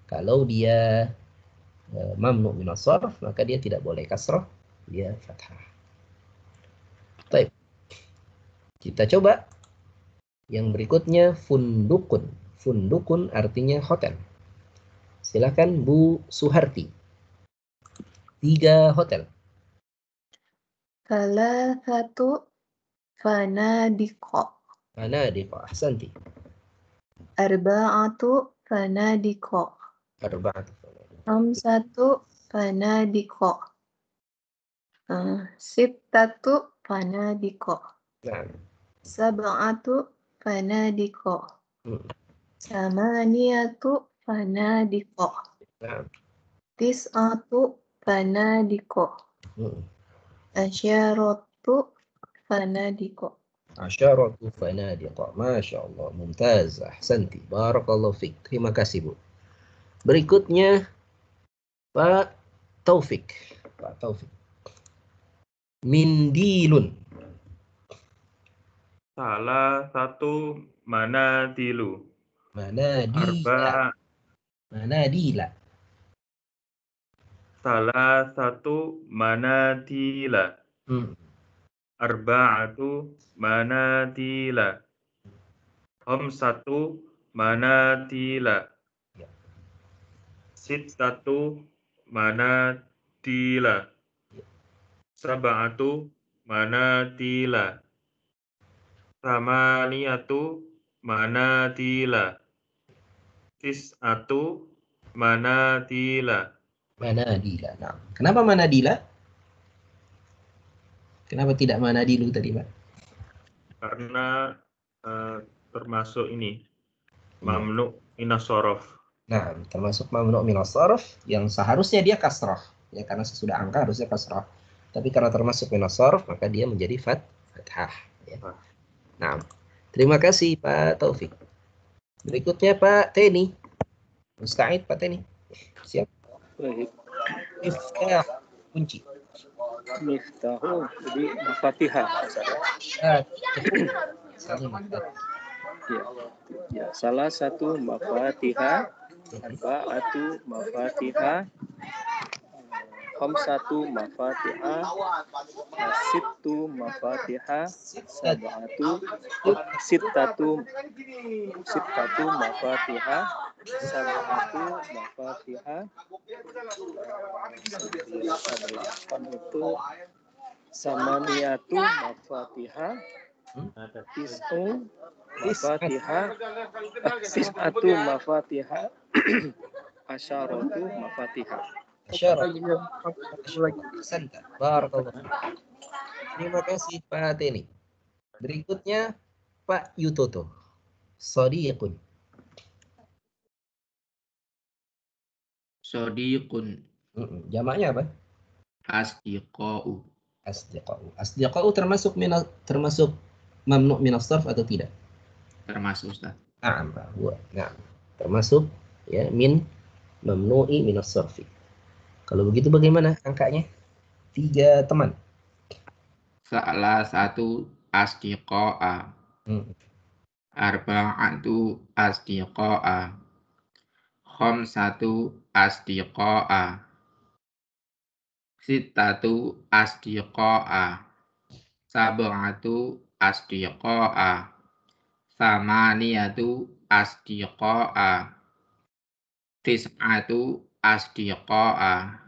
kalau dia mamnu' minas sarf, maka dia tidak boleh kasrah, dia fathah. Baik. Kita coba yang berikutnya, fundukun. Fundukun artinya hotel. Silakan Bu Suharti. 3 hotel. Thalathatu fanadiqa. Fanadiqa, ahsanti. Arba'atu fanadiqa. Arba'atu. Khamsatu fanadiqa. Sittatu fanadiqa. Nah. Sab'atu fanadiqa. Samaniyatu fanadiqa. Nah. Tis'atu fanadiqa. Asyaratu fanadiqa. Asyaratu fanadiqa. Masya Allah. Mumtaz. Ahsanti. Barakallahu fiik. Terima kasih Bu. Berikutnya Pak Taufik. Pak Taufik. Mindilun. Salah satu manadilu. Manadila. Manadila. Salah satu manadila. Arba'atu manadila. Khamsatu manadila. Sittatu manadila. Sab'atu manadila. Samaniyatu manadila. Tis'atu manadila. Manadila. Nah, kenapa manadila? Kenapa tidak manadilu tadi, Pak? Karena termasuk ini mamnu minas sorof. Nah, termasuk mamnu minas sorof yang seharusnya dia kasrah, ya karena sesudah angka harusnya kasrah. Tapi karena termasuk minas sorof, maka dia menjadi fathah. Ya. Nah, terima kasih Pak Taufik. Berikutnya Pak Teni. Musta'id Pak Teni. Siap. Baik. Miftah, kunci. Miftahu, jadi Al-Fatihah. Ya, salah satu mafatihah, arba'atu mafatihah, khamsatu mafatihah, sittu mafatihah, sittatu mafatihah, sab'atu mafatihah, 8 itu samaniyatu mafatihah, tis'atu mafatihah, asyaratu mafatihah. Terima kasih Pak Teni. Berikutnya Pak Yutoto. Sodiqun. Sodiqun. Jamaknya apa? Asdiqa'u. Asdiqa'u. Asdiqa'u termasuk mamnu minas sarf atau tidak? Termasuk, Ustaz. Nah, termasuk ya min mamnu'i minas sarfi. Kalau begitu bagaimana angkanya? 3 teman. Salah satu asdiqa'a. Arba'atu asdiqa'a. Khamsatu asdiqa'a. Sittatu asdiqa'a. Sab'atu asdiqa'a. Samaniyatu asdiqa'a. Tis'atu asdiqa'a.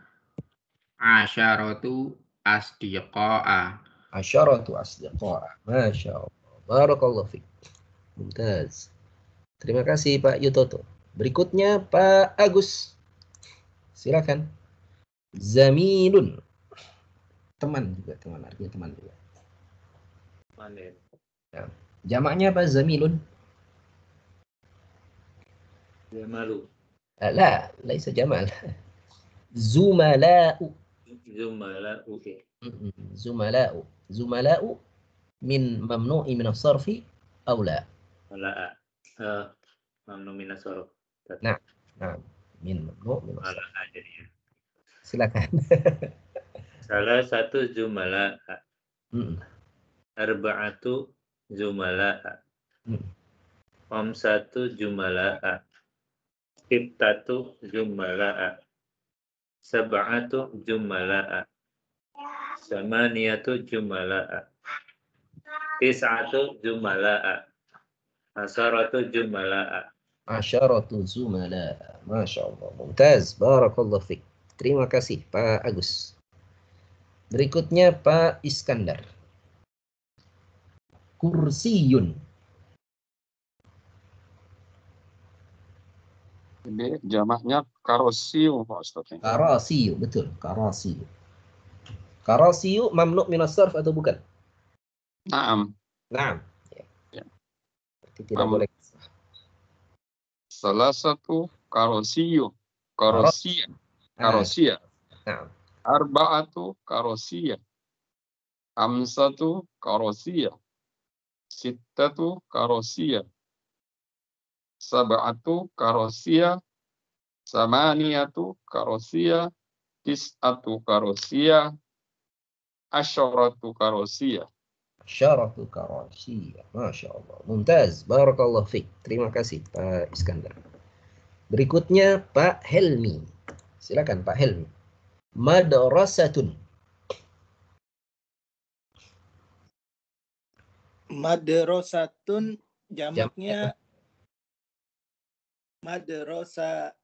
Asyaratu asdiqa'a. Asyaratu asdiqa'a. Masya Allah. Barakallahu fiik. Mumtaz. Terima kasih Pak Yutoto. Berikutnya Pak Agus. Silakan. Zamilun. Teman juga, teman artinya teman juga. Teman ya. Ya. Jamaknya apa? Zamilun? Jamalu. لا ليس جمال. زملاء. Zumala. Oke. زملاء. زملاء من ممنوع من الصرف أو لا؟ Wala. Mamnu minas sorof. Nah, nah, min mamnu min Wala as-sarf. jadinya. Silakan. Salah satu jumala. Mm. Arba'atu jumala. Mm. Khamsatu jumala. Sittatu jumala. Sab'atu jumala. Samaniyatu jumala. Tis'atu jumala. Asharatu jumala. Asyaratu zumala. Masya Allah. Mumtaz. Barakallah fiqh. Terima kasih Pak Agus. Berikutnya Pak Iskandar. Kursiyun. Ini jamaknya karosiu Pak Ustadz. Karasiyu. Betul. Karasiyu. Karasiyu mamnu minas sarf atau bukan? Naam. Naam. Ya. Berarti tidak boleh. Salah satu karosiyu. Karosia. Karosia. Naam. Arba'atu karosia. Amsatu karosia. Sittatu karosia. Sab'atu karosia. Samaniyatu karosia. Tis'atu karosia. Asyaratu karosia. Syaratu karasiyah. Masya Allah. Mumtaz. Barakallah fiqh. Terima kasih Pak Iskandar. Berikutnya Pak Helmi. Silakan Pak Helmi. Madrasatun. Madrasatun jamaknya madrasatun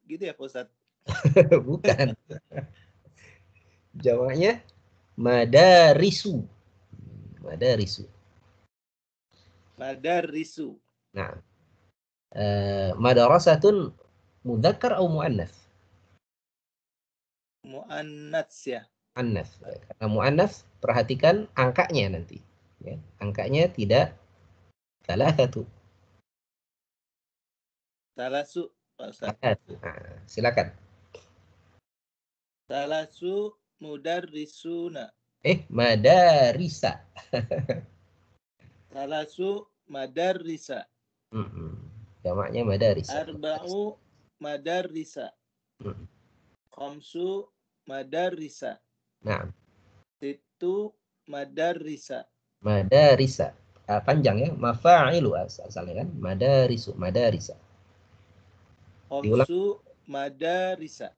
gitu ya Pak Ustadz? Bukan. Jamaknya madarisu. Madarisu. Madarisu. Nah. Madrasatun mudzakkar atau muannats? Muannats ya. Muannats. Karena muannats perhatikan angkanya nanti. Ya. Angkanya tidak salasatu. Salasu Pak Ustadz. Nah, silakan. Salasu mudarrisuna. Madarisa. Salasu madarrisa. Jamaknya madarisa. Arba'u madarrisa. Khamsu madarrisa. Nah. Sittu madarrisa. Madarisa. Panjang ya. Mafa'ilu asalnya kan. Madarisu. Madarisa. Khamsu madarisa.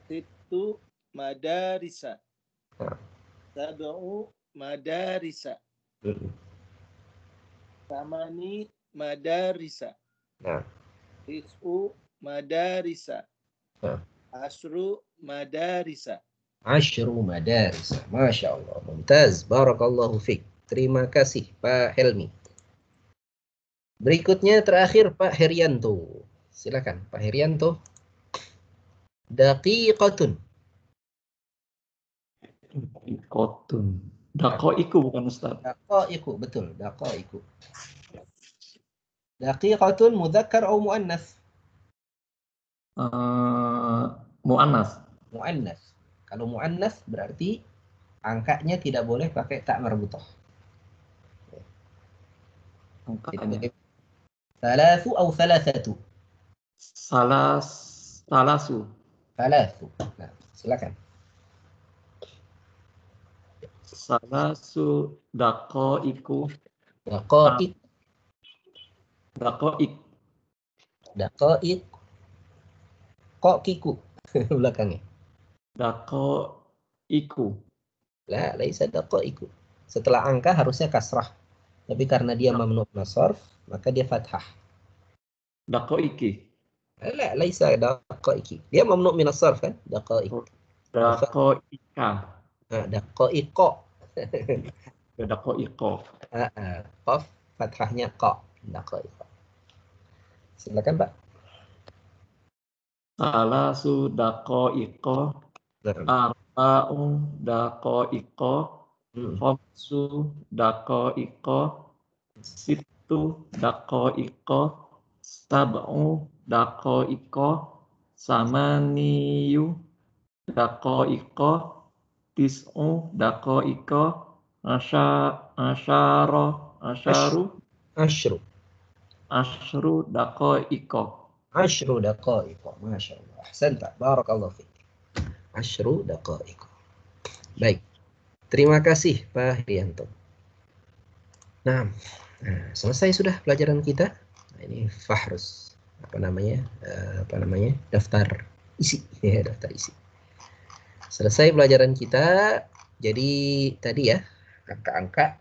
Sittu madarisa. Sab'u madarisa. Samani madarisa. Tis'u madarisa. Asyru madarisa. Asyru madarisa. Masya Allah. Mumtaz. Barakallahu fiqh. Terima kasih Pak Helmi. Berikutnya terakhir Pak Herianto. Silakan Pak Herianto. Daqiqatun. Daqiqu bukan Ustaz. Daqiqu, betul. Daqiqu. Daqiqatun mudzakkar atau muannats? Muannas. Muannas. Kalau muannas berarti angkanya tidak boleh pakai ta marbutah. Angkanya. Salasu atau salasatu? Salasu. Salasu. Nah, silakan. Salasu daqaiqu. Daqaiq. Daqaiq. Daqaiq. Kok kiku belakangnya. Daqaiqu. La, laisa daqaiqu. Setelah angka harusnya kasrah. Tapi karena dia mamnu' min as-sarf, maka dia fathah. Daqaiqi. La, laisa daqaiqi. Dia mamnu' min as-sarf kan? Daqaiq. Daqaiqa. Daqaiqa. Daqaiqa. Qaf fathahnya qa. Daqaiqa. Silakan Pak. Salasu daqaiqa arba'u daqaiqa, khamsu daqaiqa, sittu daqaiqa, sab'u daqaiqa, samaniyu daqaiqa, tis'u daqaiqa, asyru daqaiqa. Ashru daqaiqa. Masya Allah. Ahsanta. Barakallahu fiik. Ashru daqaiqa. Baik. Terima kasih Pak Herianto. Nah, selesai sudah pelajaran kita. Nah, ini fahrus. Apa namanya? Daftar isi. Ya, daftar isi. Selesai pelajaran kita. Jadi tadi ya, angka-angka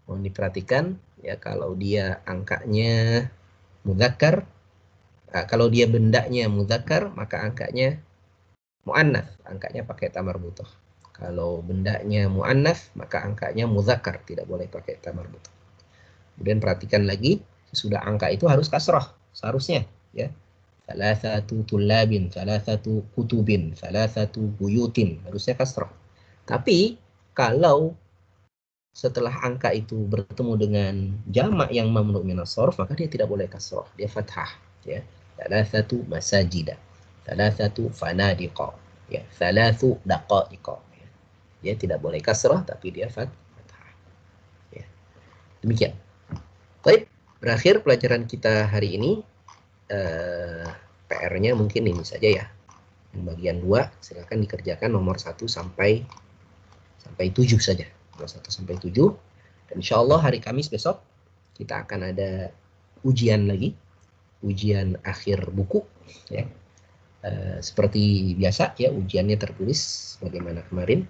mohon diperhatikan ya, kalau dia angkanya mudzakkar, kalau dia bendanya mudzakkar maka angkanya muannats, angkanya pakai ta marbutah. Kalau bendanya muannats maka angkanya mudzakkar, tidak boleh pakai ta marbutah. Kemudian perhatikan lagi, sesudah angka itu harus kasrah seharusnya ya. Salasatu tullabin, salasatu kutubin, salasatu buyutin, harusnya kasrah. Tapi kalau setelah angka itu bertemu dengan jamak yang mamnu minas shorf, maka dia tidak boleh kasrah, dia fathah ya. Salasatu masajida, salasatu fanadiqa, ya, salasu daqaiqa. Ya. Dia tidak boleh kasrah tapi dia fathah. Ya. Demikian. Baik, berakhir pelajaran kita hari ini. PR-nya mungkin ini saja ya. Yang bagian 2 silakan dikerjakan nomor 1 sampai 7 saja. Nomor 1 sampai 7. Dan insya Allah hari Kamis besok kita akan ada ujian lagi. Ujian akhir buku ya. Seperti biasa ya, ujiannya tertulis bagaimana kemarin.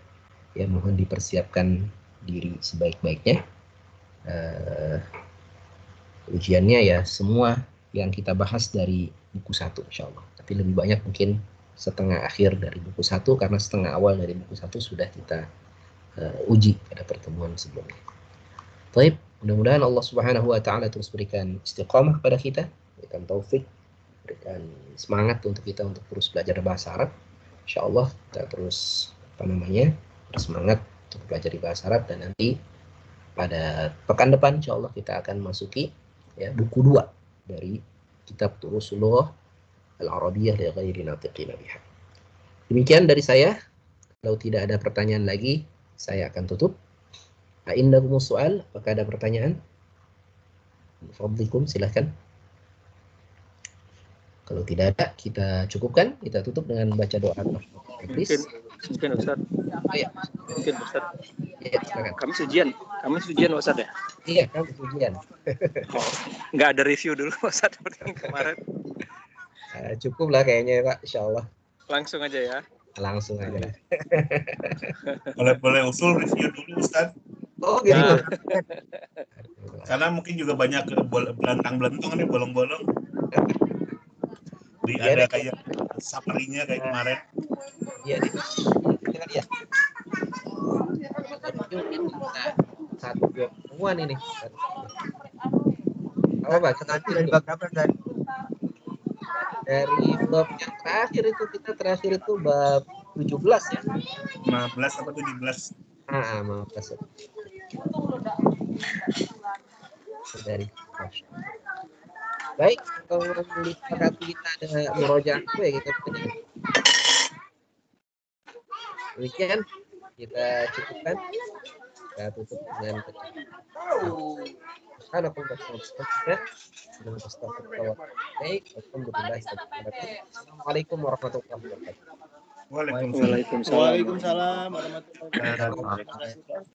Ya, mohon dipersiapkan diri sebaik-baiknya. Ujiannya ya semua yang kita bahas dari buku 1 insya Allah. Tapi lebih banyak mungkin setengah akhir dari buku 1, karena setengah awal dari buku 1 sudah kita uji pada pertemuan sebelumnya. Baik, mudah-mudahan Allah Subhanahu wa taala terus berikan istiqamah kepada kita, berikan taufik, berikan semangat untuk kita untuk terus belajar bahasa Arab. Insyaallah kita terus bersemangat untuk belajar bahasa Arab, dan nanti pada pekan depan insyaallah kita akan masuki ya buku 2 dari kitab Turusullah Al-Arabiyyah li ghairi natiqina biha. Demikian dari saya. Kalau tidak ada pertanyaan lagi, saya akan tutup. Indakumus soal, apakah ada pertanyaan? Fadlikum, silahkan. Kalau tidak ada, kita cukupkan. Kita tutup dengan baca doa. Mungkin Ustaz. Ya. Mungkin Ustaz. Ya, silakan. Kami ujian Ustaz ya? Iya, kami ujian. Nggak ada review dulu Ustaz seperti yang kemarin. Cukup lah kayaknya Pak, insya Allah. Langsung aja ya. Langsung aja. Boleh usul review dulu Ustaz. Oh gitu. Nah. Karena mungkin juga banyak belantang-belantung nih, bolong-bolong. Ada kayak summary-nya kayak kemarin. Iya, dengar ya. Satu pertemuan ini. Apa Pak? Dari bab berapa tadi? Dari bab yang terakhir itu bab 17 ya. 15 apa 17? 15. Dari baik, kalau disepakati kita ada murojaah ya kita punya. Demikian kita cukupkan. Kita tutup dengan Assalamualaikum warahmatullahi wabarakatuh. Waalaikumsalam warahmatullahi wabarakatuh.